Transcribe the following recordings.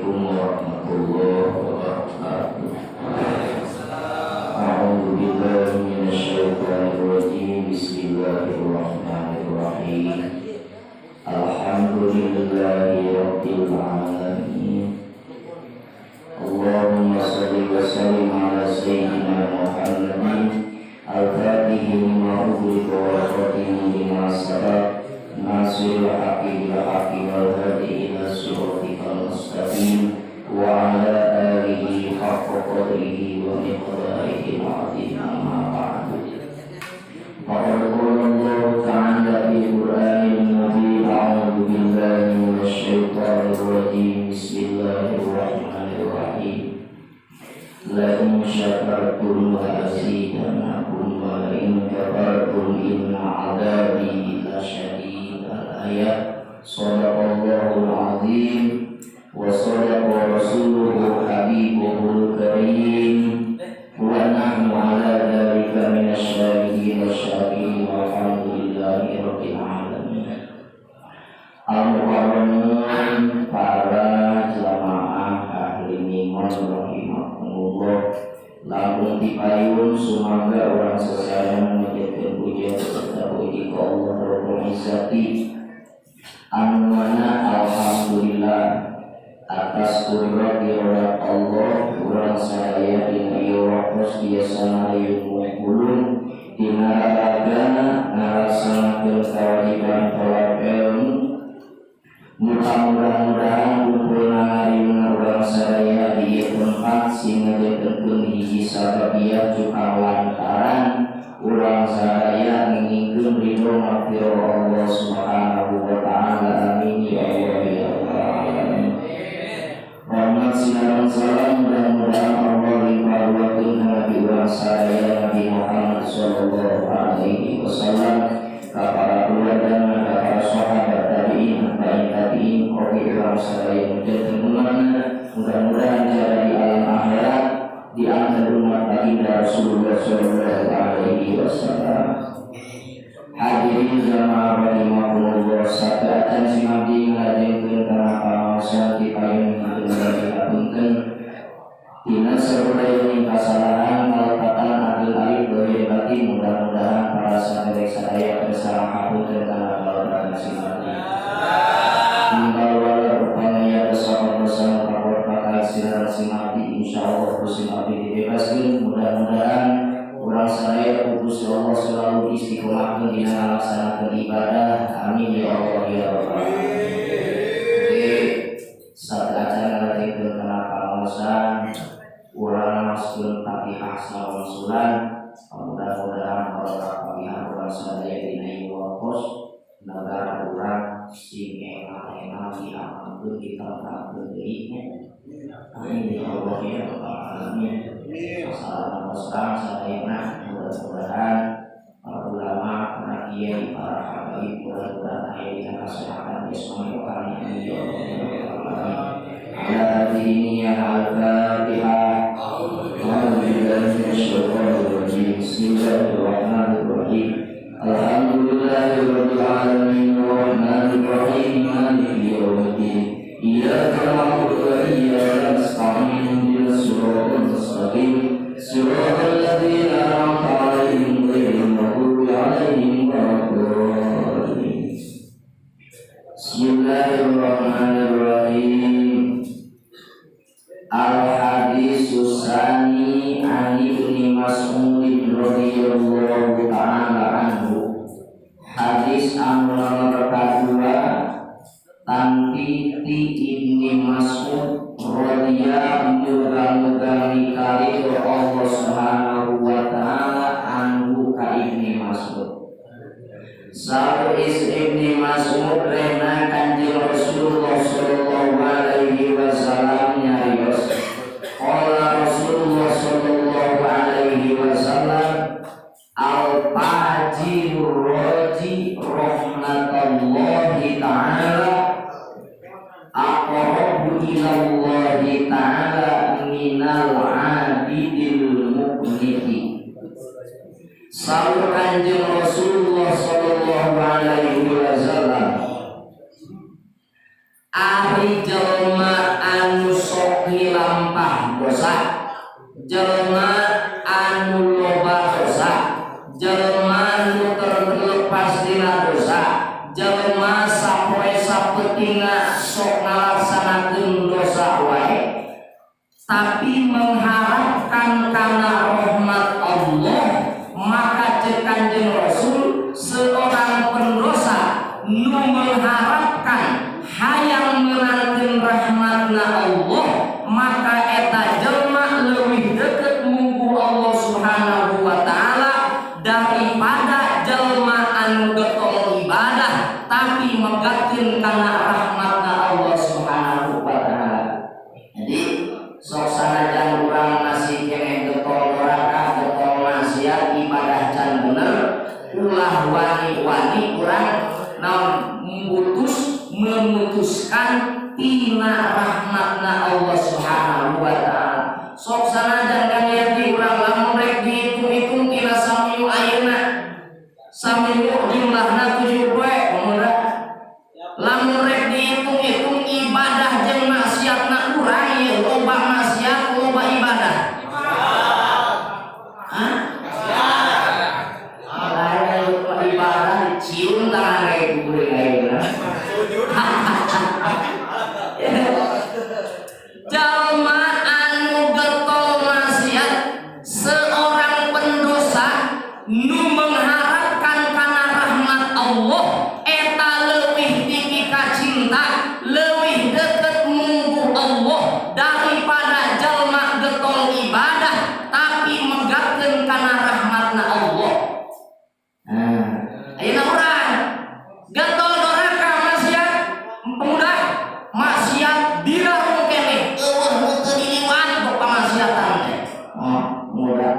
Assalamualaikum warahmatullahi wabarakatuh. A'udzu billahi minasyaitonir rajim. Bismillahirrahmanirrahim. Alhamdulillahi rabbil alamin. Allahumma shalli wa sallim ala sayyidina Muhammadin al-fatihi lima ughliqa wal khatimi lima sabaq nasirul haqqi bil haqqi wal hadi ila siratal mustaqim wa ala alihi haqqa qadrihi wa miqdarihi al-'azim. Amma ba'du. Faqad qala Allah ta'ala fil Qur'anil Majid. A'udzu billahi minasy syaithanir rajim. Bismillahirrahmanirrahim. La in syakartum la azidannakum wa la in kafartum inna 'adzabi lasyadid. Al-ayat. Shadaqallahul 'azim wa shadaqa rasuluhu habibuhul karim wa nahnu 'ala dzalika minasyahidin wasyakirin walhamdulillahi rabbil alamin. Al-mukarramun, para jamaah ahli iman rahimahumullah, lampung dipayun sumaga orang sesayang menjadikan pujian serta puji ke Allah Rabbul Izzati. Anu mana alhamdulillah atas qudrat dirolat Allah urang sadaya dina ieu waktos biasana layun mulun dina ragana ngalaksanakeun kewajiban tolak ilmu. Mudah-mudahan kumpulna ngarimna urang sadaya di ieu tempat sehingga ngajakeun hiji sababiyah cukang lantaran urang sadaya ngingkeun ridho maghfirah Allah Subhanahu wa taala. Amin ya Allah ya Rabbal. Rahmat sinaran salam mudah-mudahan Allah limpahkeun Nabi urang sadaya Nabi Muhammad sallallahu alaihi wasallam, ka para ulama, ka para sahabat tabi'in, tabi'in, orang sadaya menjadi umatna. Mudah-mudahan jaya di alam akhirat di antara umat baginda Rasulullah sallallahu alaihi wasallam. Hadirin jamaah rahimahumullah, sadaya simamdi ngajengkeun kana pangaosan ti payun dipunten dina sareng kasalahan kalepatan adil alif dohir batin. Mudah-mudahan para sadaya sadaya bersalah hapunten kana kalepatan simamdi. Tinggal wala rupanya dosa-dosa kapor pakai sinaran simamdi, insyaallah simamdi dibebaskeun. Mudah-mudahan urang sadaya putus Allah selalu istiqomah dina ngalaksanakeun ibadah. Amin ya Allah ya Rabbal. Sadaya ngajengkeun kana pangaosan urang maskeun Fatihah salam sulan. Mudah-mudahan para Fatihah urang sadaya dina ieu waktos negara urang sing enak-enak diamankeun ditatakeun deui. Amin ya Allah ya Rabbal alamin. Assalamualaikum sadayana, mudah-mudahan para ulama, para kiai, para habaib, mudah-mudahan aya dina kasehatan jasmani rohani. Amin ya Allah ya Rabbal alamin. Ala diniyah al-Fatihah. A'udzu billahi minasyaitonir rajim. Bismillahirrahmanirrahim. Alhamdulillahirabbil alamin arrahmanir rahim maliki yaumiddin. Iyyaka na'budu wa iyyaka nasta'in. Ihdinas siratal mustaqim. Siratal ladzina an'amta 'alaihim ghairil maghdubi 'alaihim waladdallin. Bismillahirrahmanirrahim. Al-haditsus tsani 'an Ibnu Mas'ud radhiyallahu ta'ala anhu. Hadis anu nomor kadua tanti ti Ibnu Mas'ud radhiyallahu kali Allah Subhanahu wa ta'ala anhu ka Ibnu Mas'ud. Saur is Ibnu Mas'ud rena Kanjeng Rasulullah sallallahu alaihi wasallam nyarios. Qala Rasulullah sallallahu alaihi wasallam al-fajirur raji rahmatullahi ta'ala aqrabu ilallahi ta'ala minal 'abidil muqniti. Saur Kanjeng Rasulullah sallallahu alaihi wasallam Ari jelma anu sok hilampah dosa, jelma anu loba dosa, jelma anu terlepas dina dosa, jelma sapoe sapetina sok ngalaksanakeun dosa wae, tapi mengharapkan kana rahmat Allah, maka cek Kanjeng Rasul seorang pendosa nu mengharapkan hayang menantikan rahmatna Allah, maka eta jelma leuwih deukeut mugu Allah Subhanahu wa taala daripada jelma anu getol ibadah tapi megatkeun kana rahmatna Allah Subhanahu wa taala. Jadi sok sanajan urang masih keneh getol neraka, getol maksiat, ibadah can bener, ulah wani-wani urang naon memutuskan tina rahmatna Allah Subhanahu wa taala. Sok sanajan kalian di urang lamun rek dihitung-hitung tina samiu ayeuna, samiu jumlahna 7 poe pemuda. Lamun rek dihitung-hitung ibadah jeung maksiatna urang ieu loba maksiat loba ibadah. Hah? Ibadah cium tangan kayak gue kayak jalma anu getol maksiat, seorang pendosa nu mengharapkan kana rahmat Allah, eta leuwih tinggi ka cinta, leuwih deukeut mugu Allah daripada jalma getol ibadah tapi megatkeun kana rahmatna Allah. Ayeuna urang getol doraka maksiat pemuda, maksiat dina rung keneh eueuh teu diliwat pamaksiatan teh. Muda.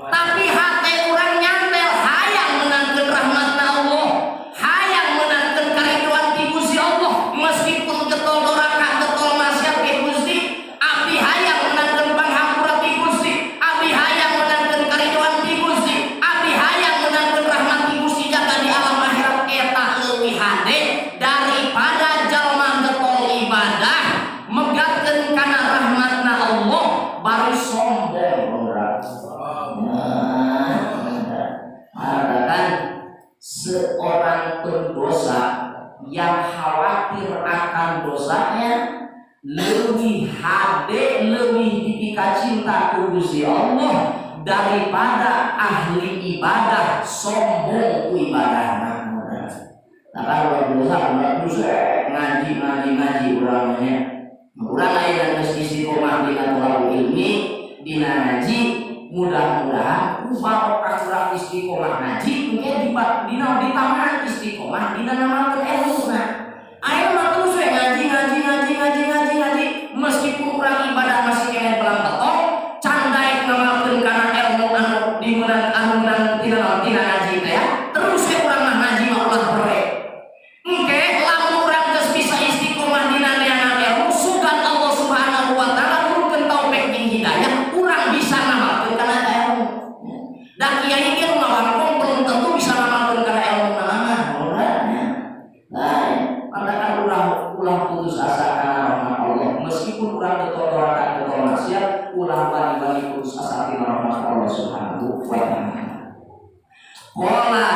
Tapi hate urang nyantel hayang menangkeun rahmatna Allah, hayang menangkeun karidhoan ti Gusti Allah, meskipun getol doraka getol maksiat ke Gusti, abdi hayang menangkeun panghampura ti Gusti, abdi hayang menangkeun karidhoan ti Gusti, abdi hayang menangkeun rahmat ti Gusti jaga di alam akhirat, eta leuwih hade daripada jalma getol ibadah megatkeun kana rahmatna Allah bari sombong urang. Mengatakan seorang pendosa yang khawatir akan dosanya lebih hade, lebih dipika cinta ku Gusti Allah daripada ahli ibadah sombong ku ibadahna. Nah kalau dosa ngaji urangnya, urang aya geus istiqomah dina thalabul ilmi, dina ngaji, mudah-mudahan barokah urang istiqomah ngaji engke dina ditamahan istiqomah dina namakeun ilmuna. Aya mah terus we ngaji meskipun urang ibadah masih keneh belang betok, can daek namakeun kana ilmu anu dimeurang anu tina ngaji teh ya. Terus we urang mah ngaji mah ulah bere. Engke lamun urang geus bisa istiqomah dina neangan ilmu, sugan Allah Subhanahu wa taala nurukeun taufik jeung hidayah, urang bisa namakeun kana ilmu. Da kiai ge mah wangkong belum tentu bisa namakeun kana ilmu nana. Nah, maka ulah putus asa kana rahmat Allah, meskipun urang getol doraka getol maksiat, ulah bali-bali putus asa tina rahmat Allah Subhanahu wa taala. Qala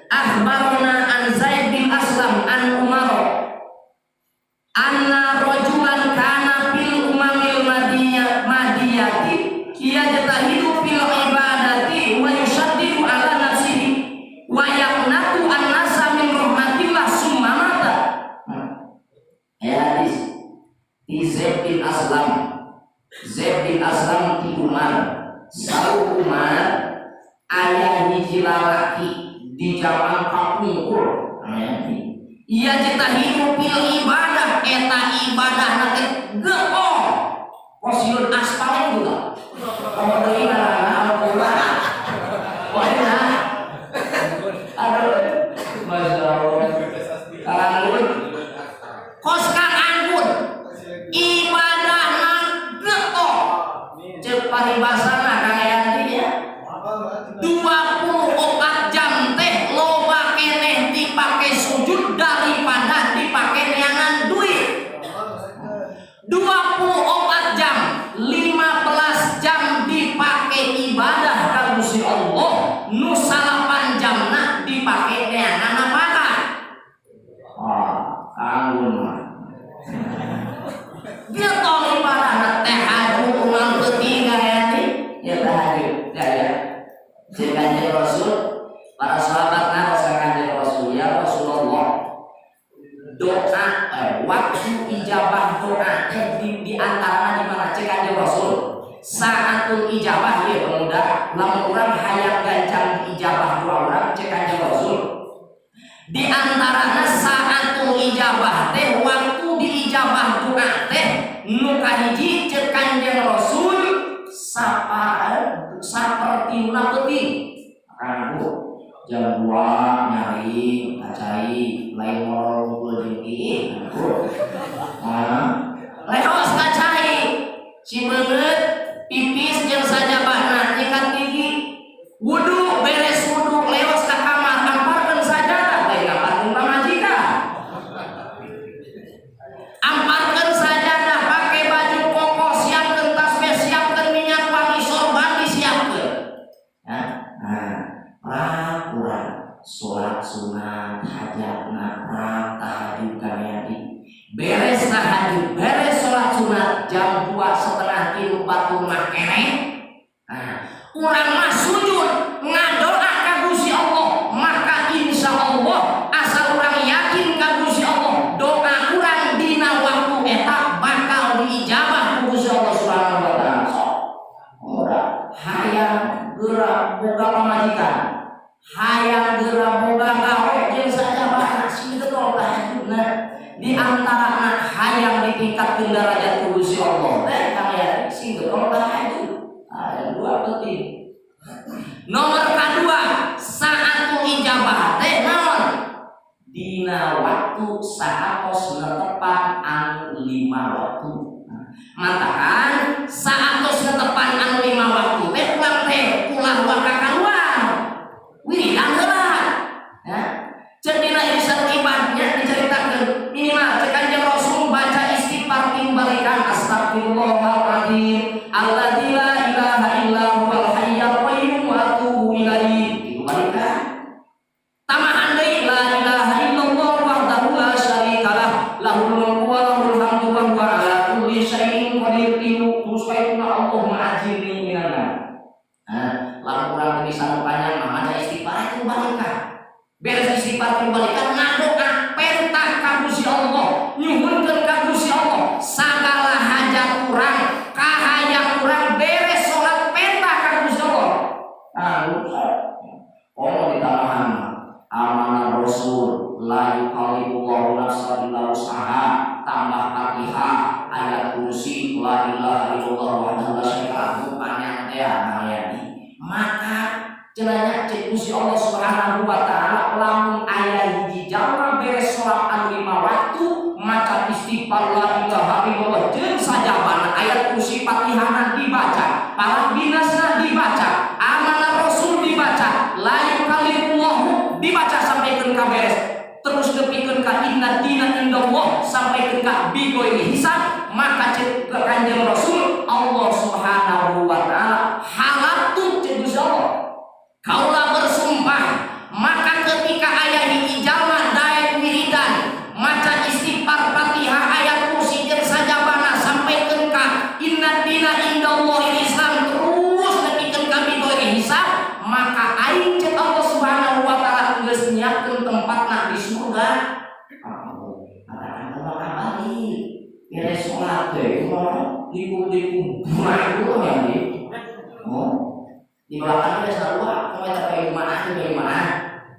akhbarna an Zaid bin Aslam an Umar anna rajulan kana fil umamil madiyati yajtahidu fil ibadati wa yushaddidu ala nafsihi wa yaqnatu an-nasa min rahmatillah summa mata. Hadis Zaid bin Aslam ti Umar, sau Umar aya hiji lalaki di zaman kapungkur, ia jetahidu fil ibadah, eta ibadah nanti geong kosiun aspal juga kemudian Al-Quran aduh Masya Allah kalangun kos kang anggun ibadah nang geong cek paribasana kaya dia 24 jam teh loba keneh dipake sujud daripada Rasulullah, doa waktu ijabah doa di antara di mana cek Kanjeng Rasul saatul ijabah ya pemuda lamun urang hayang gancang ijabah doa urang cek Kanjeng Rasul di antarana saatul ijabah teh waktu diijabah doa teh nu kahiji cek Kanjeng Rasul saperti penting karena jam 2 nyari ngacai lain ngorong beuleuh leos ngacai si beungeut pipis jeung sajabahna nyikat gigi wudu beres wudu leos ka kamar amparkeun sajadah lain ngaparkeun pamajikan amparkeun sajadah pake baju koko siapkeun tasbih siapkeun minyak wangi sorban disiapkeun kurang sholat sunat hajatna tahajud kalian beres tahajud beres sholat sunat jam 2:30 3 mah keneh urang mah sujud ngadoa ka Gusti Allah maka insya Allah asal urang yakin ka Gusti Allah doa urang dina waktu eta bakal diijabah ku Gusti Allah Subhanahu wa taala hayang geura boga pamajikan hayang geura boga gawe jeung sajabahna sing getol tahajudna di antara hayang ditingkatkeun derajat ku Gusti Allah teh kang aya sing getol tahajud aya dua penting nomor kedua saatul ijabah teh naon dina waktu saatos netepan anu 5 waktu matakan saatos netepan anu 5 waktu teh urang teh ulah waka kaluar wiridan heula ya ceuk dina irsan ibadahnya diceritakeun minimal cek Kanjeng Rasul baca istighfar timbalikan astagfirullahaladzim alladzi la ilaha illa huwal hayyul qayyum wa atubu ilaihi timbalikan tambahan deui la ilaha illallah wahdahu la syarikalah lahul mulku wa lahul hamdu wa huwa ala kulli syai'in qadir terus baikna Allahumma ajirni minan nar lamun urang bisa panjang mah maca istighfar timbalikan beres istighfar timbalikan ngadoa perintah ka Gusti Allah nyuhunkeun ka Gusti Allah sagala hajat urang kahayang urang beres salat perintah ka Gusti Allah ditamahan amanah Rasul la yukalifullahu nafsan illa wus'aha tambah Fatihah ayat kursi la ilaha illallah wahdahu la syarika lahu panjang teh maka cenanya cek Gusti Allah Subhanahu wa taala lamun aya hiji jalma beres salat anu 5 waktu maca istighfar la ilaha illallah jeung sajabana ayat kursi Fatihahna dibaca para binasna dibaca amanah Rasul dibaca la yukalifullahu dibaca sampai ka beres terus nepikeun ka inna dina indallah sampai ka bigoiri hisab maka cek Kanjeng Rasul Allah Subhanahu wa taala halatun cek Gusti Allah kaulah bersumpah maka ketika ayat hiji jalma daek wiridan maca istighfar Fatihah ayat kursi jeung sajabana sampaikeun ka inna dina indallah Islam terus nepikeun ka bigoiri hisab maka aing cek Allah Subhanahu wa taala geus nyiapkeun tempatna di surga beres sholat teh dikum buah ya di belakang ada sarua kau tak pakai mana dari mana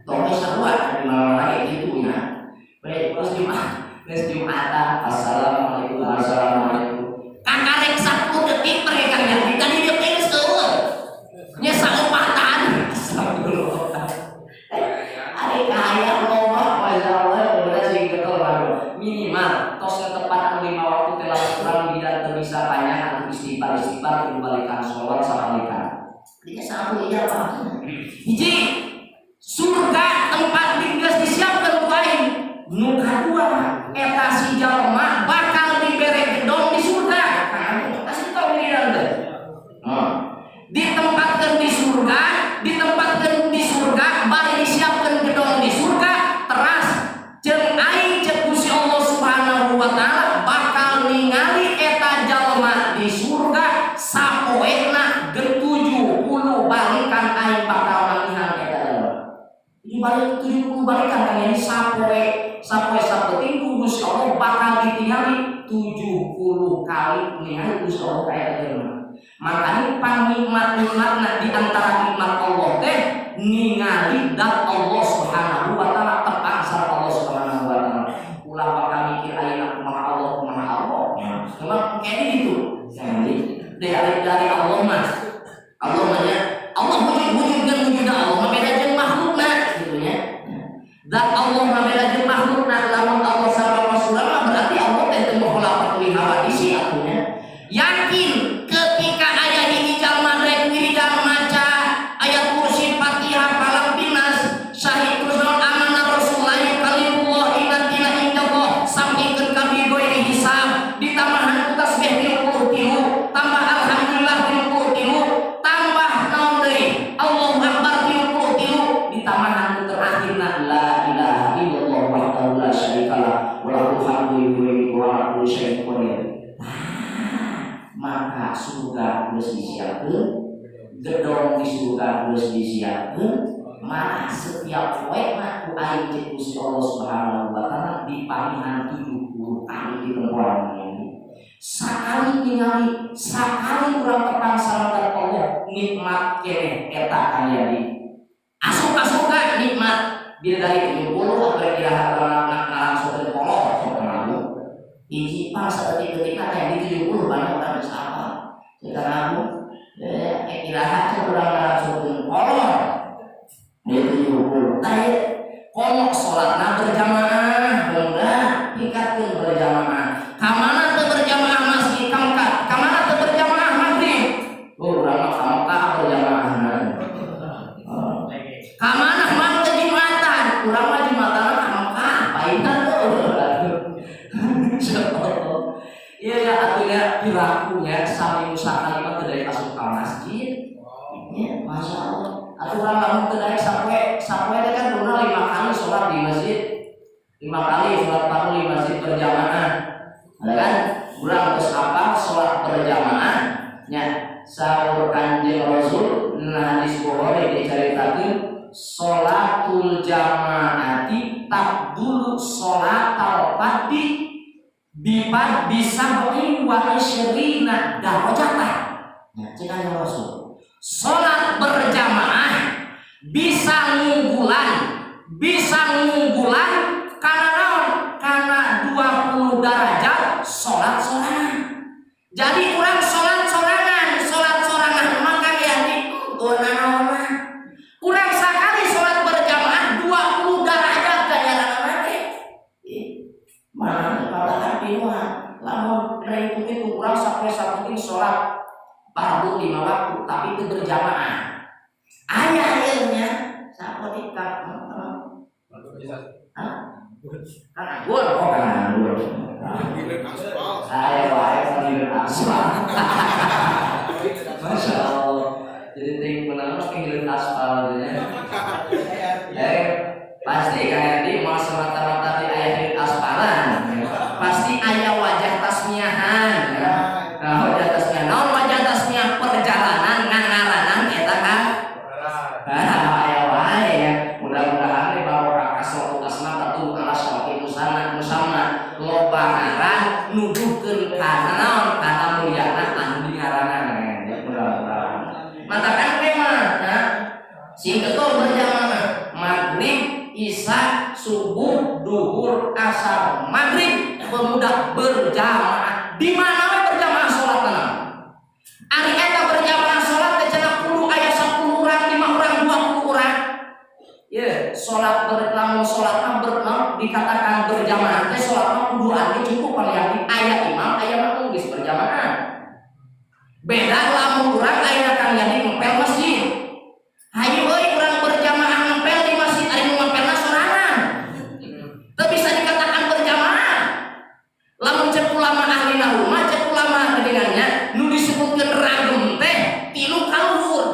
tolong sarua dari mana lagi itu ya baik terus Jumatan assalamualaikum kakarek 1 detik mereka yang tadi dia pengen seueur nya saeumpatan astagfirullah ari kaya loba masyaallah udah sing getol minimal tos tepat 5 waktu telah kurang tidak bisa banyak anu istighfar kembalikan sholat sabalikan dia satu ijabah hiji surga tempat geus disiapkeun ku aing nu kadua eta si jalma bakal dibere gedong di surga kasih tau wiridan teh ditempatkeun di surga bari disiapkeun gedong di surga teras jeung aing cek Gusti Allah Subhanahu wa taala bakal ningali eta jalma di surga sapoena ge-70 balikan aing bakal manihan eta jalma. Di balik 70 balikan kang ini sapoe sapoe sapeting ku Gusti Allah bakal ditingali 70 kali ningali Gusti Allah kayak jelema. Makanya pangnikmat-nikmatna di antara nikmat Allah teh ningali dat Allah Subhanahu wa taala, tepang sareng Allah Subhanahu wa taala. Ulah bakal mikir ayeuna kumaha Allah. Memang kayak gitu. Dari Allah mah. Allah mah Allah wujud dan wujudna Allah mah beda jeung makhlukna gitu nya. Dan Allah mah beda jeung makhlukna, lamun Allah sareng Rasulullah berarti Allah teh teu mukhalafat li hawadisi atunya. Yakin ketika aya hiji jalma rek wiridan maca ayat kursi Fatihah palang binas syahid kusnaul amanah Rasulullah kalimullah ilatina indallah sampikeun ka bigoy hisab ditambahan tasbih 33 tambah alhamdulillah 33 tambah naon deui Allahu akbar 33 ditambahan terakhirna la ilaha illallah wahdahu la syarikalah wa lahul hamdu wa ala kulli syai'in qadir. Maka surga geus disiapkeun, gedong di surga geus disiapkeun, maka setiap poe mah ku aing cek Gusti Allah Subhanahu wa taala dipamihan 70 kali di tempat ini. Sakali ningali, sakali urang tepang sareng Allah nikmat keneh eta aya di. Asup-asup nikmat bidadari 70 kira-kira ngarangsukeun kolot sok nabu. Hiji pas ketika kayak di 70 banyak orang bisa apa kita namu kira-kira kurang langsung kolor di 70 tadi kolok sholatnya berjamaah enggak tingkatkan berjamaah kamana tuh berjamaah masjid kamana tuh berjamaah maghrib urang mah berjamaah kamana mah teh jumatan urang mah jumatan mah paitan tuh. Iya ya artinya pirakunya sami musaka lima teu asup ka masjid. Ya, Masya Allah. Aturan lamun teu daek sampai teh kan duna 5 kali salat di masjid. 5 kali salat fardu di masjid berjamaah. Ada kan? Urang geus apa salat berjamaah nya sahur Kanjeng Rasul nah hadis Bukhari dicaritakeun sholatul jamaati tabdulu sholatal fardhi bipad bisa beri wa isyirina darajatan. Ya, cina Rasul. Salat berjamaah bisa ngunggulan karena naon? Karena 20 derajat salat sorangan. Jadi urang salat sorangan maka yang dituntun naon? Urang sakali salat berjamaah 20 derajat kaya naon teh. Mana lamun itu kurang sampai satu sholat fardu 5 waktu tapi itu berjamaah ayah ilmunya seperti kan anggur aspal Masya Allah jadi ting menang pinggiran aspal pasti kayak di mau semata-mata di ayah aspalan pasti ayah wajah tasmiahan ya. Nah, wajah tasmiah naon wajah tasmiah perjalanan ngangaranan eta kan ayah wae ya mudah-mudahan di barokah kasau asma tatu ala syarati musanna loba ngaran nuduhkeun kana naon kana mulyana anu ngarangan ya mudah-mudahan matakan memang ya sing betul berjamaah maghrib isya subuh duhur asar maghrib pemuda berjamaah di mana berjamaah sholat tenang ari eta berjamaah sholat teh cenah kudu aya 10 urang 5 urang 20 urang ye sholat berlamun sholat dikatakan berjamaah teh sholat kudu aya cukup paling aya imam aya makmum geus berjamaah beda lamun urang aya kang jadi ngepel masjid hayu euy urang berjamaah ngepel di masjid ari nu ngepelna sorangan teu bisa dikatakan berjamaah lamun cek ulama ahli nahwu mah cek ulama kedengannya nu disebutkeun ragem teh 3 kaluhur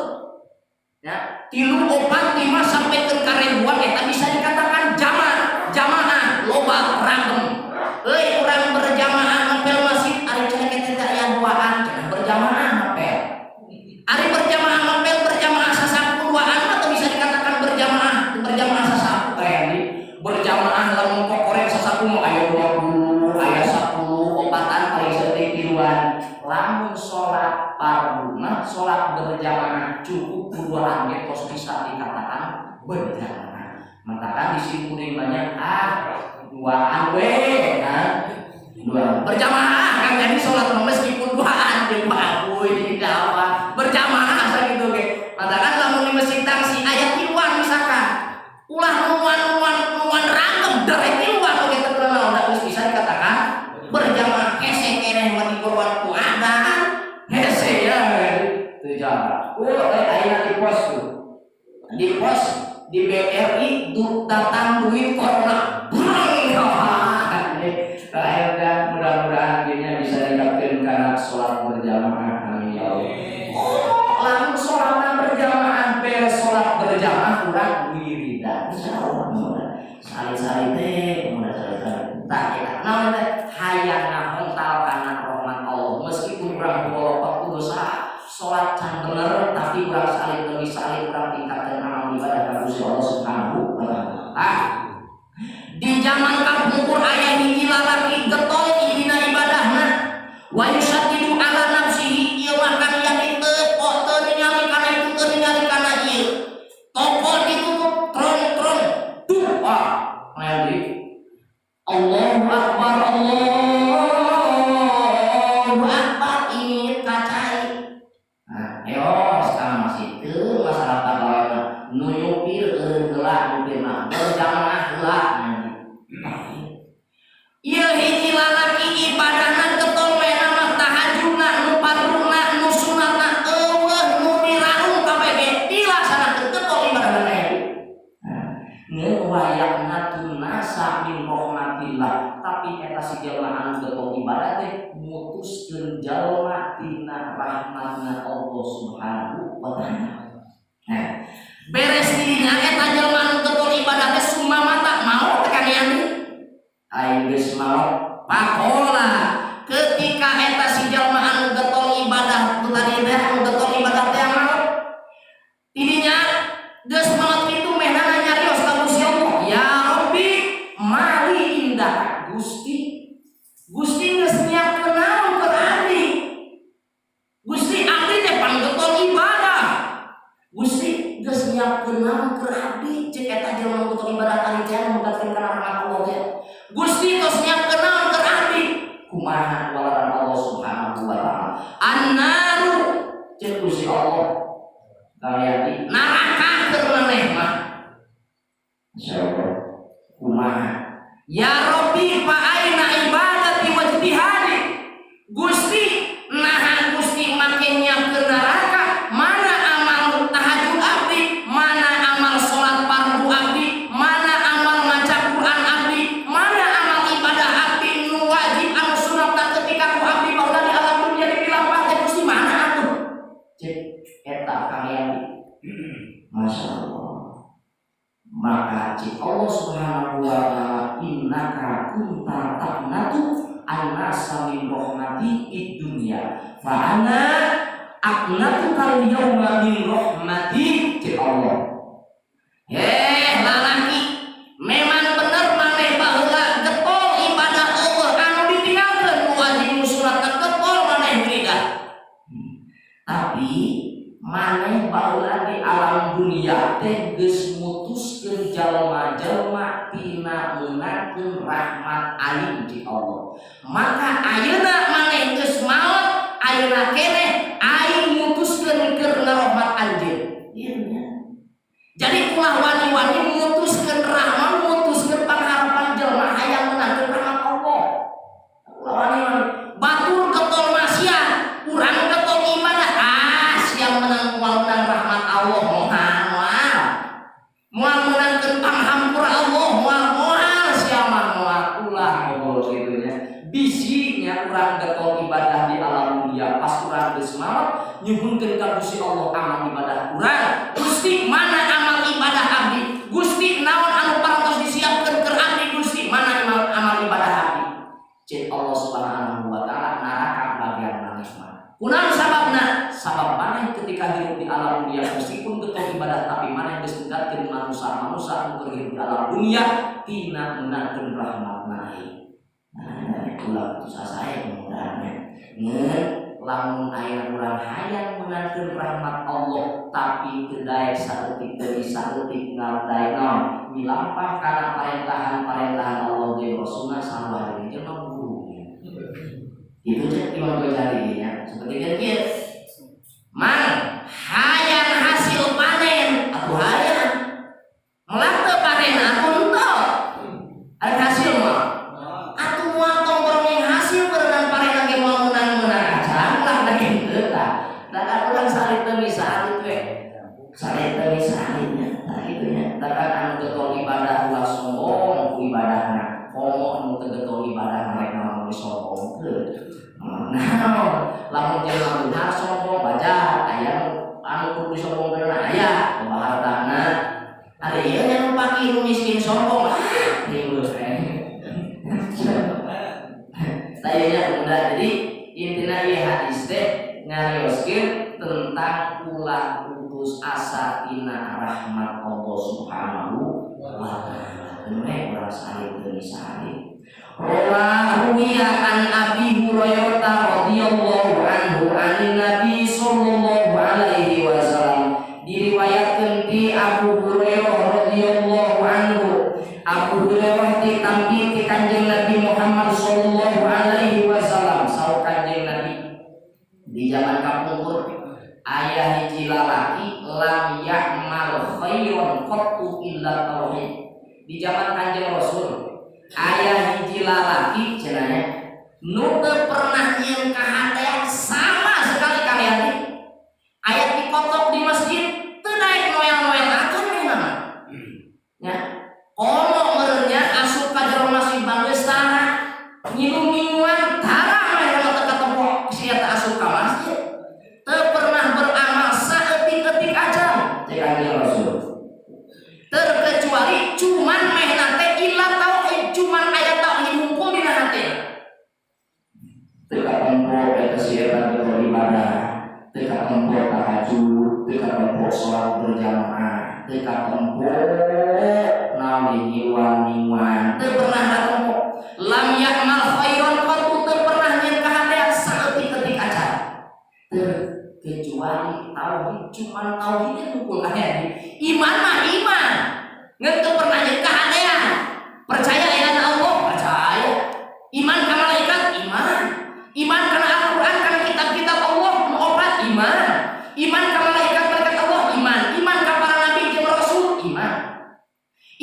ya 3 4 5 sampai ke karebuan eta bisa dikatakan jamaah loba ragem euy urang berjamaah ngepel masjid ari cenah kita aya duaan cenah berjamaah ngepel duaan we kan dua berjamaah kan jadi sholat meskipun duaan di bagus di dakwah berjamaah gitu ge katakan lamun di masjid tangsi ayat tiluan misalkan ulah nuan rangkem dari tiluan oke terkenal udah bisa dikatakan berjamaah hese keneh mati korban kuadan hese ya itu jarak ayat di pos tuh di pos di BRI datang duit corona dan mudah-mudahan dirinya bisa dikatakan karena sholat berjamaah amin ya Allah. Lalu sholat berjamaah beres sholat berjamaah kurang wiridan insya Allah sali-sali teh kemudian sali-sali tak kita namanya hayang ngahong karena rahmat Allah meskipun kurang bolok dosa sholat can bener tapi kurang salih demi salih kurang tingkatkan amal ibadah kepada Allah Subhanahu wa taala. Di zaman kapungkur aya hiji lalaki getol dina ibadahna wa yusaddidu ala nafsihi ieu mah kalian teu teu ningali kana itu teu ningali kana ieu toko ditutup tron tuh ngali Allahu akbar ini kacai ayo sekarang masih teu masyarakat lawan nuyupir geula nuyupir mah berjamaah heula ieu hiji lalaki ibadahna getol mena mah tahajudna nu paruna nu sunatna eueuh nu diraung kabeh dilaksanakeun getol ibadahna ngewayakna tunasa min rahmatillah tapi eta si jelema anu getol ibadah teh mutuskeun jalma tina rahmatna Allah Subhanahu wa taala. Beres dirinya eta jelema anu getol ibadah teh sumamata mau tekan ieu aing geus mau pakola ketika eta si jalma anu getol ibadah tadi teh anu getol ibadah teh mau dirinya geus maot kitu mehna nyarios ka Gusti Allah ya Rabbi mali indah Gusti geus nyiapkeun naon keur abdi Gusti abdi teh panggetol ibadah Gusti geus nyiapkeun naon keur abdi cek eta jalma anu getol ibadah tadi teh mengatakan kana rahmat Allah teh Gusti geus nyiapkeun naon keur abdi kumaha walaran Allah Subhanahu wa taala annaru cek Gusti Allah kalian di neraka keur maneh mah insyaallah kumaha ya Rabbi fa aina ibadati wajtihadi Gusti nahan Gusti make nyiapkeun neraka mana amal tahajud abdi mana amal salat fardu abdi mana amal maca Quran abdi mana amal ibadah abdi nu wajib anu sunat ketika ku abdi baheula di alam dunia dibilang teh Gusti mana atuh cek eta kalian Masya Allah maka cik Allah Subhanahu wa ta'ala innaka kunta taqnatu annasa min rahmati id dunya fa ana aqnatu kal yawma min rahmati cik Allah lalaki memang bener maneh baheula getol ibadah Allah anu ditinggalkeun wajib sunat getol maneh wiridan tapi maneh baheula di alam dunia teh geus mutuskeun jalma-jalma tina meunangkeun rahmat aing di Allah maka ayeuna maneh geus maot ayeuna keneh aing mutuskeun keur ngarahmat anjeun ieu nya jadi ulah wani-wani mutuskeun rahmat mutuskeun pangharapan jalma hayang meunangkeun rahmat Allah ulah wani-wani batur getol maksiat urang getol ibadah yang menang rahmat Allah moal menangkeun panghampura Allah moal siapa moal ulah ngobrol kitu nya bisinya urang getol ibadah di alam dunia pas urang geus maot nyuhunkeun ka Gusti Allah amal ibadah urang Gusti mana amal ibadah abdi Gusti naon anu parantos disiapkeun keur abdi Gusti mana amal ibadah abdi cek Allah Subhanahu wa taala neraka bagian maneh mah kunaon sababna sabab maneh ketika hidup di alam dunia meskipun getol ibadah tapi maneh geus nggatkeun manusia anu hidup di alam dunia tina meunangkeun rahmatna ulah putus asa mudah-mudahan lamun aya urang hayang meunangkeun rahmat Allah tapi teu daek saeutik teu bisa leutik ngadaek naon milampah kana parentahan Allah ge ibadahna komo anu teu getol ibadah mereka mau disombongkeun. Nah, lamun jelema benar sombong baca aya anu kudu disombongkeun aya hartana. Ari ieu nya pake nu miskin sombong ribut tayanya bunda. Jadi intina ieu hadis teh ngarioskeun tentang ulah putus asa tina rahmat Allah Subhanahu wa taala. Bener urang saleh teu saleh. Ruwiya an Abi Hurairah radhiyallahu anhu anin Nabi sallallahu alaihi wasallam. Diriwayatkeun ti Abu Hurairah radhiyallahu anhu. Abu Hurairah ditampi ti Kanjeng Nabi Muhammad sallallahu alaihi wasallam. Saur Kanjeng Nabi di zaman kapungkur aya hiji lalaki lam ya'mal khairan qattu illa tauhid. Di zaman Kanjeng Rasul aya hiji lalaki cenanya nu teu pernah nyieun kahandean sama sekali kalian ini. Aya dikotok di masjid teu daek noyang-noyang akan meunaha. Nya, komo meureunnya asup ka jero masjid bageus tara nginum-minuman tara mah teu ketemu sia teh asup ka masjid. Teu pernah beramal saeutik-eutik aja cek Kanjeng Rasul. Terkecuali cuman meh nate illa tauhid, cuman aya tauhid hukum dina hatena. Teu katempo eta sia teh beribadah, teu katempo tahajud, teu katempo salat berjamaah, teu katempo naon niwan-niwan, teu pernah katempo. Lam ya'mal khairan qattu, teu pernah nyieun kahandean saeutik-eutik aja. Kecuali tauhid, cuman tauhid itu hukum aya di iman mah iman. Ngeun teu pernah nyieun kahandean. Percaya aya Allah, percaya. Iman ka malaikat, iman. Iman kana Al-Qur'an, kana kitab-kitab Allah, nu opat iman. Iman ka malaikat-malaikat Allah, iman. Iman ka para nabi jeung rasul, iman.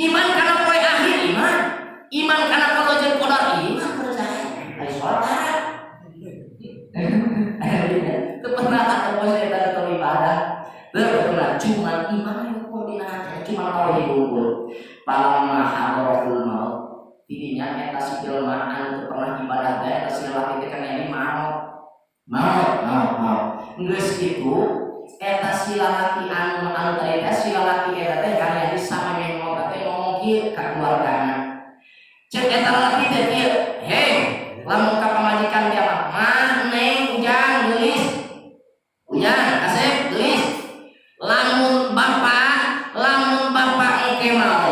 Iman kana poe akhir, iman. Iman kana qada jeung qadar, iman. Percaya. Ai salat. Teu pernah ketemu saya tentang ibadah. Teu pernah, cuma iman hukum dina hati, cuma tauhid hukum. Palamma hadarul maut, tidinya eta si jelema anu teu pernah ibadah teh eta si lalaki teh kan yang maut. Geus kitu eta si lalaki anu tadi teh si lalaki eta teh kan yang sameme maut teh ngomong kieu ka keluargana. Cek eta lalaki teh kieu, "Hei, lamun ka pamajikan dia mah, neng ujang geulis. Ujang, Asep geulis. Lamun bapak engke mau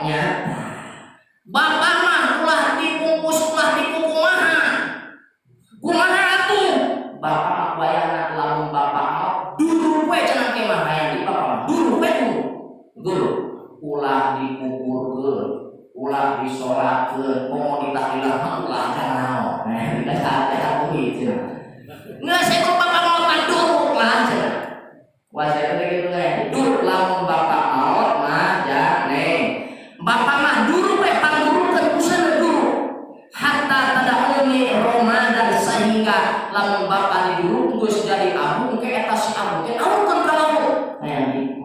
nya. Bapak mah ulah dibungkus ulah dikukumaha. Kumaha atuh? Bapak mah bayana lamun bapak mau dulu we cenah ke mah hayang di bapak mah dulu we dulu. Ulah dikukurkeun, ulah disolatkeun, momo ditahlilan mah ulah naon. Nah, ada begitu. Ngeus eta bapak mau dulu lah cenah. Wah, saya teh kitu teh. Dur lamun bapak maot mah janeng. Bapak mah dulu we pangdurukeun kuseun dulu. Hatta tadahuni Ramadan sehingga lamun bapak diduru geus jadi abu engke eta si abu teh aurkeun ka laut. Hayang di.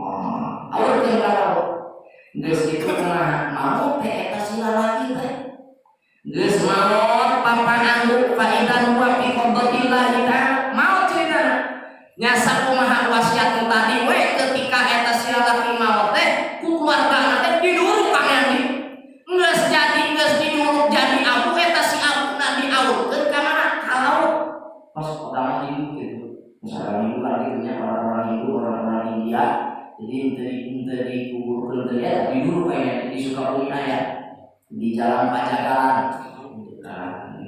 Aurkeun ka laut. Geus kitu mah maot teh eta si lalaki teh. Geus maot papan anduk faidan wa fi qadrillah ta'ala. Maot ceritana. Nya sakumaha wasiat tadi we ketika eta si lalaki maot teh ku keluargana teh diduru pangeun. Geus diduru jadi abu eta si abuna diaurkeun ka mana? Ka laut. Pas pertama hidup gitu. Misalnya hidup lagi punya orang-orang Hindu, orang-orang India. Jadi dari kuburkeun teh ya diduru kayaknya di Sukabumi aya. Di Jalan Pajagalan.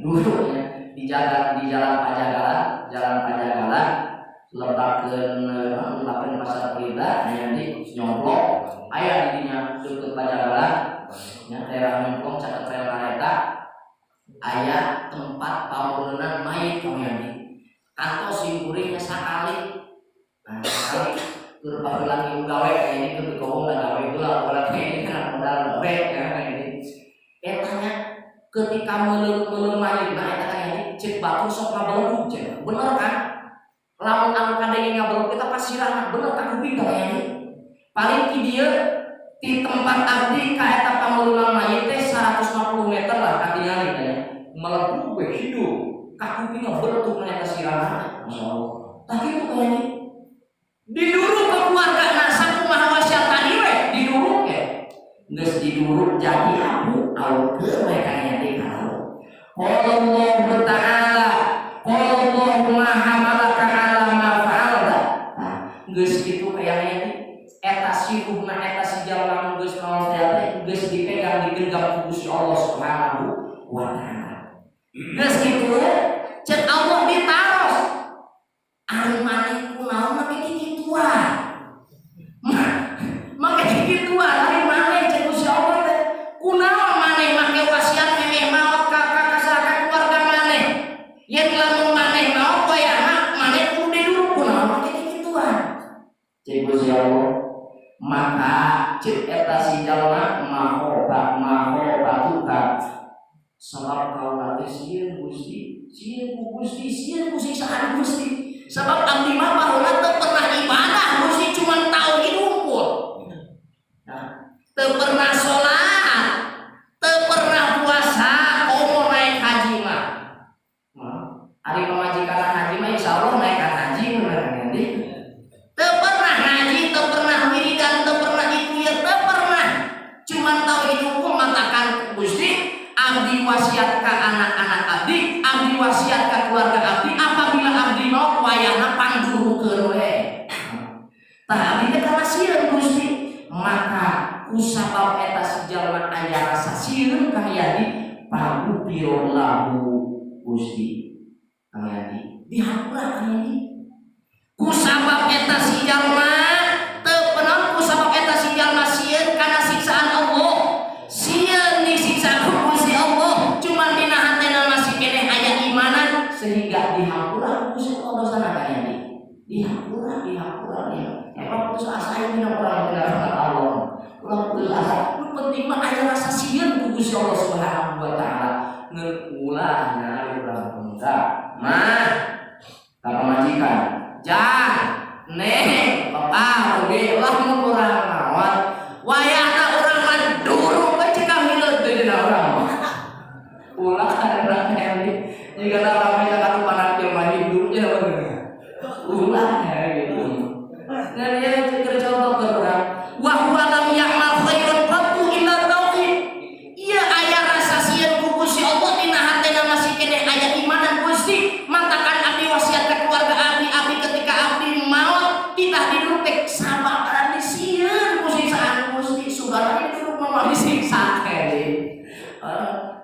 Dulu ya di jalan Pajagalan lebakeun pasar Pelita aya di nyomplok aya di dinya deukeut Pajagalan nya daerah nyomplok caket rel kareta aya tempat pameureunna mayit kamari kantos simkuring sakali. Nah, sekali keur baheula ieu gawe aya ini keur digowong da gawe heula ulah ini kan modal gawe ya ini. Etanya ketika meuleum mayit nah eta aya cek batu sok ngabeluk cenah. Bener kan? Lamun anu kadenge ngabeluk kita pasirana bener kan kuping da aya. Paling ki dieu di tempat abdi ka eta pangululang mayit teh 150 meter lah katingali teh melebu we hidup kakupingna beureuk na eta sirana masyaallah tah kitu kayaknya diduruk ke keluargana sakumaha wasiat tadi we diduruk ke geus diduruk jadi abu aulkeun we kanya teh kalau Allah Ta'ala Allahumma hamalaka ala ma fa'alta geus kitu kayaknya eta siruhna eta si jalma geus naon teh geus dipegang digenggam ku Gusti Allah Subhanahu wa taala. Geus kitu ceuk Allah ditaros. Ari maneh kunaon make kikituan. Make kikituan ari maneh ceuk Gusti Allah teh kunaon maneh make wasiat memeh maot ka saha keluarga maneh. Yen lamun maneh maot koyana maneh kudu diduruk kunaon make kikituan. Ceuk Gusti Allah maka cek eta si jalma maho batuka sebab kau nanti sieun Gusti sieun ku Gusti sieun ku siksaan Gusti sebab abdi mah baheula teu pernah ibadah Gusti cuma tauhid unggul nah teu pernah salat teu pernah puasa komo naik haji mah ari pamajikan haji mah insyaallah naik haji bener nanti teu pernah ngaji teu pernah wiridan teu pernah ikuyeur teu pernah cuman tauhid hukum matakan Gusti abdi wasiat ka anak-anak abdi wasiat ka keluarga abdi apabila abdi mau wayahna pangdurukeun we tah abdi teh kana sieun Gusti maka kusabab eta si jalma aya rasa sieun ka yadi pagupiro lahu Gusti kang yadi dihapura kang yadi kusabab eta si jalma teu peunaon kusabab eta si jalma sieun kana siksaan Allah sieun disiksa ku Gusti Allah cuman dina hatena masih keneh aya imanan sehingga dihapura Gusti Allah dosana kaya dihapura emang putus asa aya dina urang teh rahmat Allah ulah putus asa nu penting mah aya rasa sieun ku Gusti Allah Subhanahu wa taala ngeun ulah nyari urang pemuda mah ka pamajikan Jan, neng, bapak, oge, lah mau kurang nawat. Wayahna urang mah durung we cek hileut teh dina urang. Ulah urang yang jika rame ka panak jelema hidup nya ulah gitu. Dan dia cek contoh ke urang. Wa huwa lam ya'mal khairan qattu illa tauhid. Ieu aya rasa sieun ku Gusti Allah dina hatena masih keneh aya imanan Gusti. Mantakan abdi wasiat ka keluarga abdi ketika abdi maut kita diduruk teh sabaran disieun ku siksaan Gusti sugarana diduruk mah disiksa teh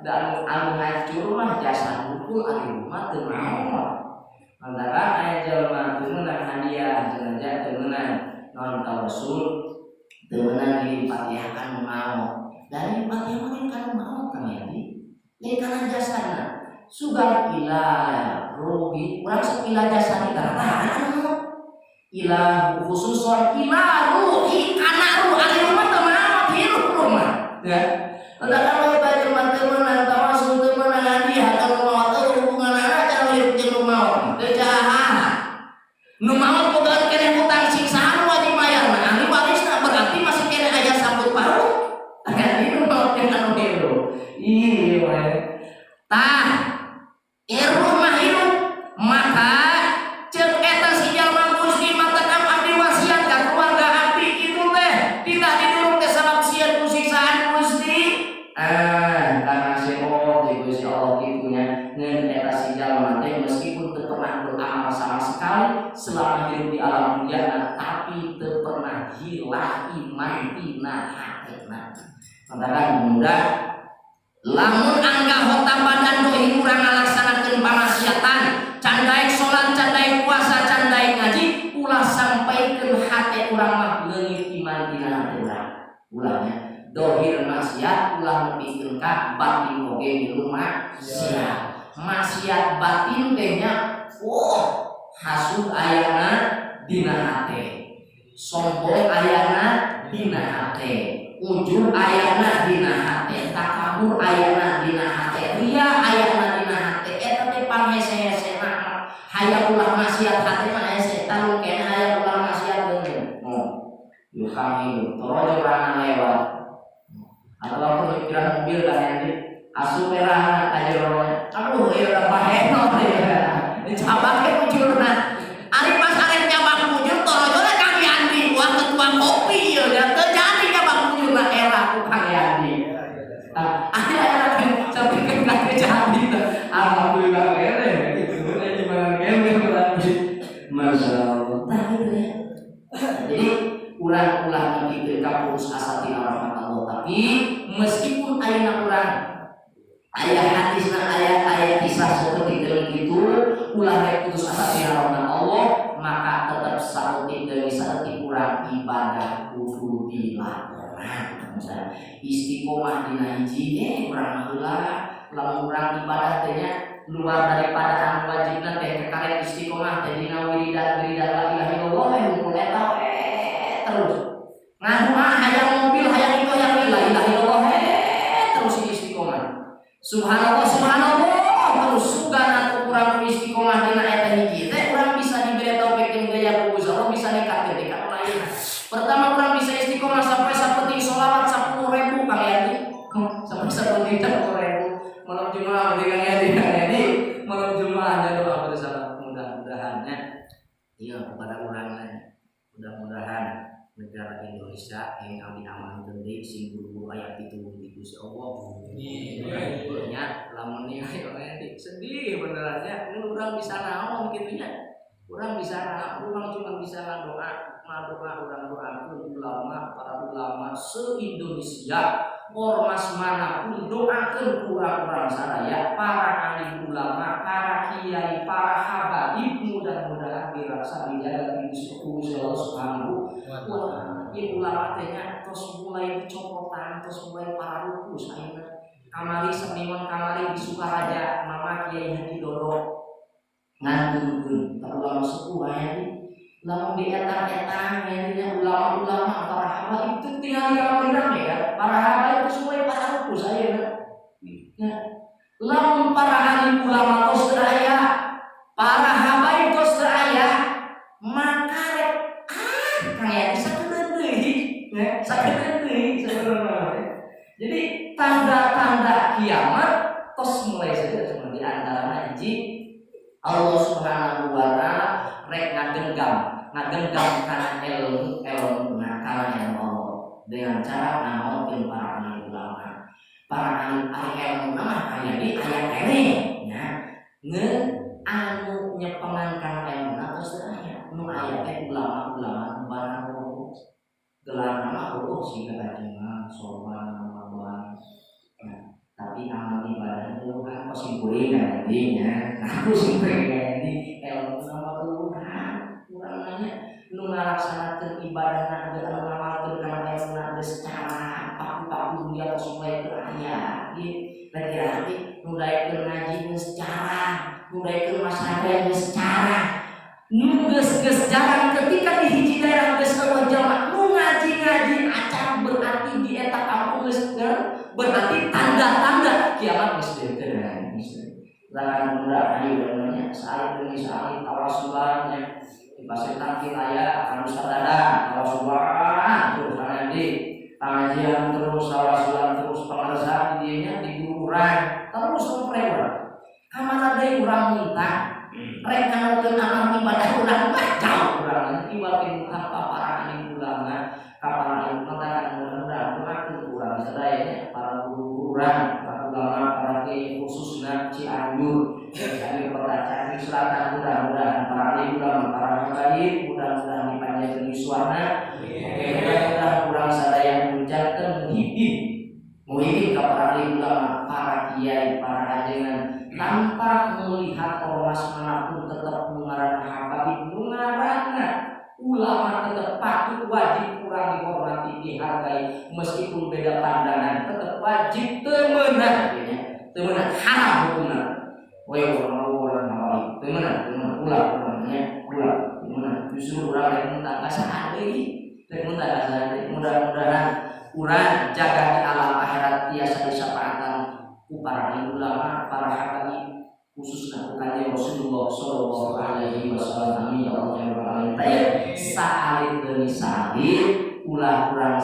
dan anu hancur mah jasa hukul ari rumah teu naon antara aya jalma teu meunang hadiah jenazah teu meunang naon ka Rasul teu meunang dipatihakan maut dari patihakan kan maut kan ya di kana jasana sugar ilah rugi urang sok ilah jasani karena ilah khususon ilah ruhi kana ruh ari rumah teu maot hirup rumah ya udah kalau bae mah teu meunang tawasul teu meunang hadiah kalau maot teu hubunganna cara hirup jeung maot teu jahat nu maot boga keneh hutang siksaan wajib bayar nah ahli warisna berarti masih keneh aya sambut paruh akan itu maot yang anu hirup ieu we tah rumah hidup maka cek eta si jalma Gusti matakan abdi wasiat ka keluarga abdi kitu teh tidak diduruk teh sabab sieun ku siksaan Gusti karena seho di Gusti Allah kitunya ngeun eta si jalma teh meskipun teu pernah beramal sama sekali selama hidup di alam dunia tapi teu pernah hilang iman tina hatena matakan mudah lamun angga hota badan doi urang ngalaksanakeun pamaksiatan can daek salat can daek puasa can daek ngaji ulah sampaikeun hate urang mah leungit iman dina hate urang ulahnya dohir maksiat ulah nepikeun ka batin oge milu maksiat maksiat batin teh nya hasud ayana dina hate sombong ayana dina hate ujur ayana dina hate takabur ayana dina hate ria ayana dina hate eta teh panghese-hesena hayang ulah maksiat hate mah hese tanu keneh hayang ulah maksiat beungeun kami torojo rana lewat atau pemikiran mobil kan nanti asup perana aja orangnya aduh ya udah baheno ya cabangnya mujurna ari pas arek cabang mujur torojo lah Kang Yandi buat ketua kopi ya terjadi cabang mujurna era ku Kang Yandi akhirnya sampai ke jadi alhamdulillah kere itu gimana kere berarti masya Allah jadi ulang-ulang diberi kapus asati rahmat Allah tapi meskipun ayat Quran ayat hadis dan ayat-ayat kisah seperti itu ulah putus asati rahmat Allah maka tetap sauti dari sauti kurang ibadah kudu dilakukan istiqomah dina hiji kurang heula lamun urang ibadah teh luar daripada anu wajibna teh kekarek istiqomah teh dina wiridan la ilaha illallah hukum eta terus nganu hayang mobil hayang itu hayang la ilaha illallah terus istiqomah subhanallah terus sugana kurang istiqomah dina eta hiji teh urang bisa diberi taufik jeung gaya Gusti Allah bisa nikah ketika lain pertama urang bisa istiqomah sampai seperti sholawat 10.000 Kang Yandi sampai seperti 10.000 malam Jumat dengan Yandi malam Jumat doa bersama mudah-mudahannya iya kepada orangnya mudah-mudahan negara Indonesia yang kami amankan deui sing buru aya pituduh di Gusti Allah. Nya lamun ieu sedih benerannya urang bisa naon kitu nya. Urang bisa urang cuma bisa ngadoa urang doakeun ulama para ulama se-Indonesia ormas manapun doakeun urang-urang sadaya para alim ulama para kiai para habaib mudah-mudahan dirasa dijaga di Gusti Allah Subhanahu wa taala. Ieu ulama teh nya tos mulai dicopotan tos mulai pararupus ayeuna kamari seniman kamari di Sukaraja Mama Kiai Haji Dodo ngandungkeun ulama sepuh aya lamun di etang-etang ya ulama-ulama para habaib itu tinggal di kamar rame ya para habaib itu semua para rupus ayeuna lamun para alim ulama tos aya para habaib tos aya maka rek kaya sakedeun deui ya sakedeun deui sebenarnya jadi tanda-tanda kiamat tos mulai saja seperti antara hiji Allah Subhanahu wa taala rek ngagenggam kana ilmu kana ilmu dengan cara naon para alim ulama para alim ilmu mah aya di aya kene nya nge anu nyepengan kana ilmu terus aya nu aya teh ulama-ulama barang gelar nama Allah sehingga kajian sorban nama tapi amal ibadah itu kan posimpulin nantinya aku simpulin nanti ilmu nama Tuhan kurang nanya lu ngalaksanakan ibadah nanti anu ngamalkeun kana ilmu nanti secara paku-paku dia sesuai ke ayat gitu berarti nudaikeun ngaji secara nudaikeun masalah secara nu geus jarang ketika di hiji daerah geus jamaah nu ngaji acan berarti di eta kampung geus berarti tanda-tanda kiamat geus deukeuan lahan mudah ayo namanya saling demi saling tawasulannya di pasir tangki aya anu sadada tawasulan terus nanti pengajian terus tawasulan terus pengerjaan dinya di gururan terus memperlebar kamana deui urang minta rek nganalkeun amal ibadah urang mah jauh urang ibadah tanpa para alim ulama para alim mengatakan mudah-mudahan doakeun urang sadaya para guru urang para ulama para kiai khususna Cianjur Cianjur Kota Selatan mudah-mudahan para alim ulama para habaib mudah-mudahan dipanjangkeun yuswana mudah-mudahan urang sadaya munjatkeun muhibin ka para alim ulama para kiai para ajengan tanpa melihat ormas manapun tetap mengarang habaib mengarangna ulama tetap patut wajib kurang dihormati dihargai meskipun beda pandangan tetap wajib temenan haram hukumna we orang temenan ulama justru urang rek muntah kasar deui mudah-mudahan urang jaga di alam akhirat tiasa disyafaatan ku para ulama para habaib khususnya kanjeng Rasulullah sallallahu alaihi wasallam ya Allah ya Rabbal alamin saali demi saali ulah urang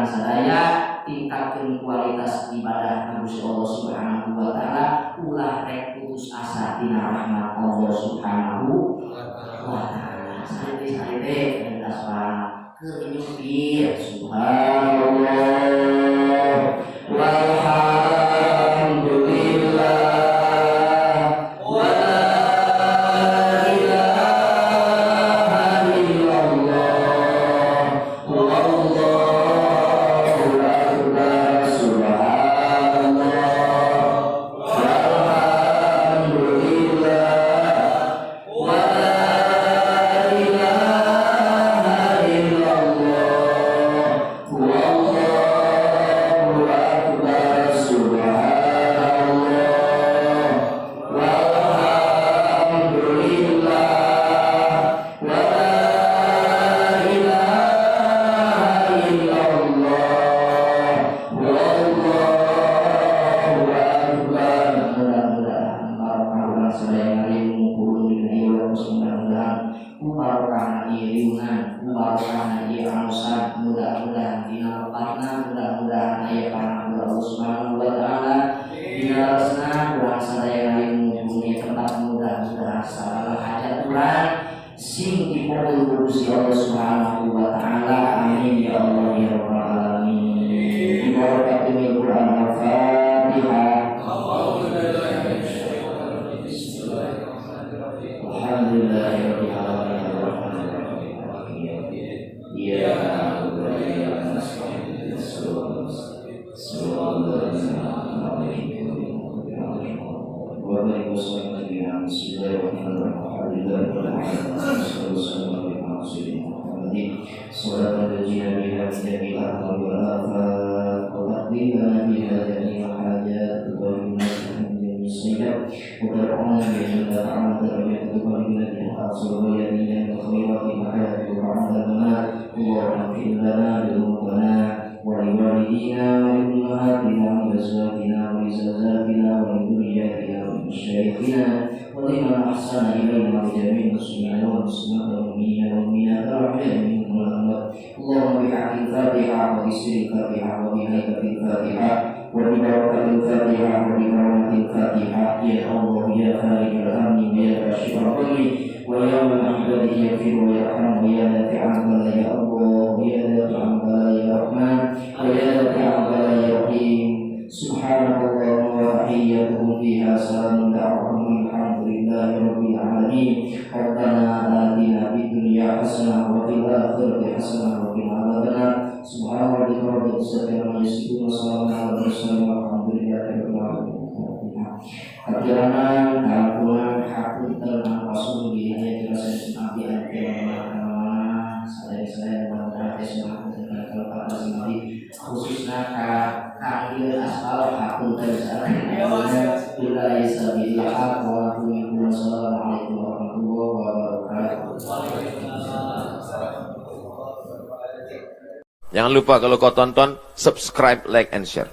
sadaya tingkatkeun kualitas ibadah ka Gusti Allah Subhanahu wa taala, ulah rek putus asa tina rahmat Allah Subhanahu wa taala. Sarite kita soal keur subhanallah walhamdulillah wa la ilaha illallah wallahu akbar subhanallah walhamdulillah wa la ilaha illallah wallahu akbar subhanallah walhamdulillah wa la ilaha illallah wallahu akbar. Mudah-mudahan para sedaya ilmu guru dunia wa mudah-mudahan mubarokah iriungan mubarokah iramusan mudah-mudahan dina lepatna mudah-mudahan aya pangampun Allah Subhanahu wa taala dina resna urang sadaya ilmu dunia tetap mudah-mudahan sagala hajat urang sing dipokol ku Gusti Allah Subhanahu wa taala. Amin ya Allah ya rabbal alamin. Barakatul Quran al-Fatihah. Alhamdulillahirabbil alamin arrahmanirrahim maliki yaumiddin iyyaka na'budu wa iyyaka nasta'in ihdinas siratal mustaqim siratal ladzina an'amta 'alaihim ghairil maghdubi 'alaihim waladdallin. Bismillahirrahmanirrahim. Sholatul ladzina biha jami'al ahwal wal afat wa taqdina biha jami'al hajat wa yunasihum jami'al sayyidat wa dar'una biha ta'ala darajat wa billahi al-asr wa yadina al-khairat wa hayat wa ra'adana Allahumma fil lana dhunubana wa liwalidina wa liummahatina wa azwajina wa lizazatina wa lidurriyatina wa lisyaikhina wa liman ahsana ilayna wa jami'il muslimina wal muslimat wal mu'minina wal mu'minat rahimahum Allah. Allahumma bihaqqil Fatihah wa bismil Fatihah wa bihaqqil Fatihah wa bi barakatil Fatihah wa bi barakatil Fatihah ya Allah ya khaliqal hamdi ya rasyifal kulli wa ya man ahbadi yaghfir wa yarham ya nafi'an bala ya Allah ya nafi'an bala ya rahman wa ya nafi'an bala ya rahim. Subhanallah wa tahiyyatuhum fiha salamun alaikum alhamdulillahi rabbil alamin. Rabbana atina fid dunya hasanah wa fil akhirati hasanah wa qina adzabannar. Subhana rabbika rabbil izzati amma yasifun wa salamun alal mursalin walhamdulillahi rabbil alamin. Katirangan kalampunan hapunten rasul di ayat kirasan nabi al-qiyamah saya berharap semoga dengan kelapa semari khususnya kangil asal hapunten sareng billahi sabilillah wa assalamualaikum warahmatullahi wabarakatuh. Jangan lupa kalau kau tonton, subscribe, like, and share.